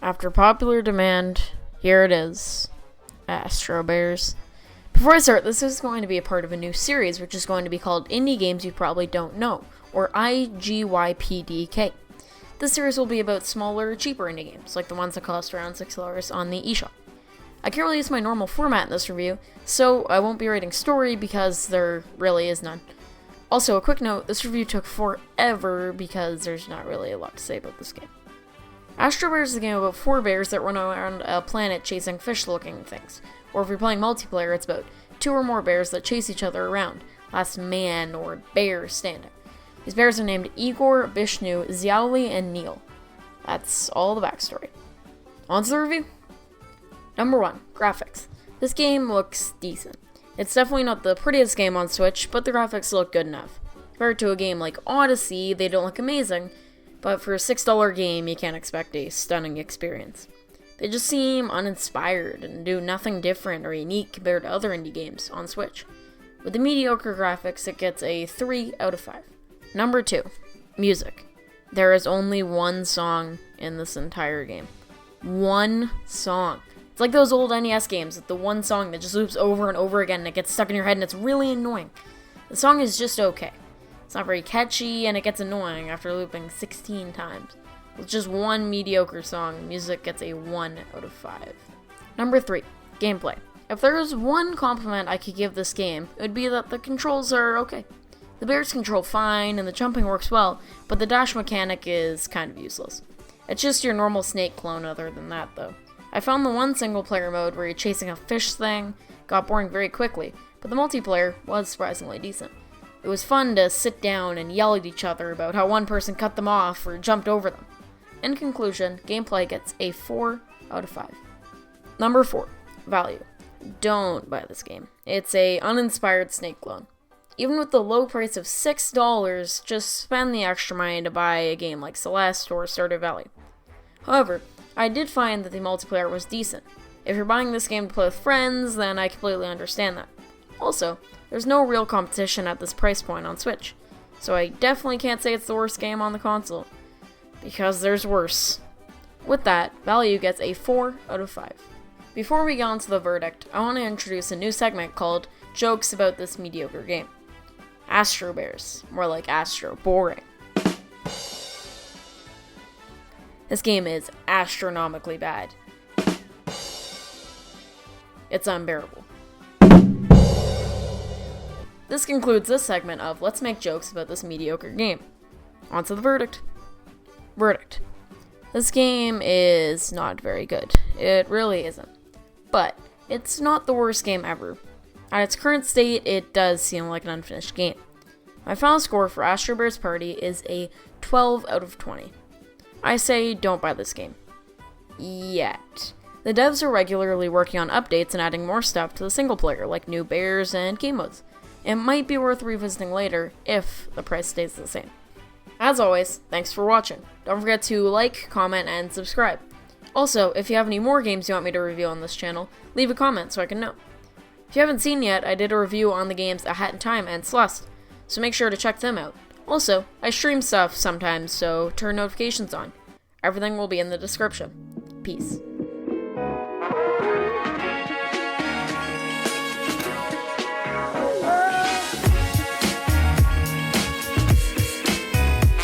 After popular demand, here it is, Astro Bears. Before I start, this is going to be a part of a new series, which is going to be called Indie Games You Probably Don't Know, or IGYPDK. This series will be about smaller, cheaper indie games, like the ones that cost around $6 on the eShop. I can't really use my normal format in this review, so I won't be rating story because there really is none. Also, a quick note, this review took forever because there's not really a lot to say about this game. Astro Bears is a game about 4 bears that run around a planet chasing fish-looking things. Or if you're playing multiplayer, it's about 2 or more bears that chase each other around. Last man or bear standing. These bears are named Igor, Bishnu, Xiaoli, and Neil. That's all the backstory. On to the review. Number 1, graphics. This game looks decent. It's definitely not the prettiest game on Switch, but the graphics look good enough. Compared to a game like Odyssey, they don't look amazing, but for a $6 game, you can't expect a stunning experience. They just seem uninspired and do nothing different or unique compared to other indie games on Switch. With the mediocre graphics, it gets a 3 out of 5. Number 2, music. There is only one song in this entire game. One song. It's like those old NES games with the one song that just loops over and over again and it gets stuck in your head and it's really annoying. The song is just okay. It's not very catchy and it gets annoying after looping 16 times. With just one mediocre song, music gets a 1 out of 5. Number 3, gameplay. If there is one compliment I could give this game, it would be that the controls are okay. The bears control fine and the jumping works well, but the dash mechanic is kind of useless. It's just your normal Snake clone other than that though. I found the one single player mode where you're chasing a fish thing got boring very quickly, but the multiplayer was surprisingly decent. It was fun to sit down and yell at each other about how one person cut them off or jumped over them. In conclusion, gameplay gets a 4 out of 5. Number 4, value. Don't buy this game. It's a uninspired Snake clone. Even with the low price of $6, just spend the extra money to buy a game like Celeste or Stardew Valley. However, I did find that the multiplayer was decent. If you're buying this game to play with friends, then I completely understand that. Also, there's no real competition at this price point on Switch, so I definitely can't say it's the worst game on the console, because there's worse. With that, value gets a 4 out of 5. Before we get on to the verdict, I want to introduce a new segment called Jokes About This Mediocre Game. Astro Bears, more like Astro Boring. This game is astronomically bad. It's unbearable. This concludes this segment of Let's Make Jokes About This Mediocre Game. On to the verdict. Verdict. This game is not very good. It really isn't. But it's not the worst game ever. At its current state, it does seem like an unfinished game. My final score for Astro Bears Party is a 12 out of 20. I say don't buy this game. Yet. The devs are regularly working on updates and adding more stuff to the single player, like new bears and game modes. It might be worth revisiting later if the price stays the same. As always, thanks for watching. Don't forget to like, comment, and subscribe. Also, if you have any more games you want me to review on this channel, leave a comment so I can know. If you haven't seen yet, I did a review on the games A Hat in Time and Celeste, so make sure to check them out. Also, I stream stuff sometimes, so turn notifications on. Everything will be in the description. Peace.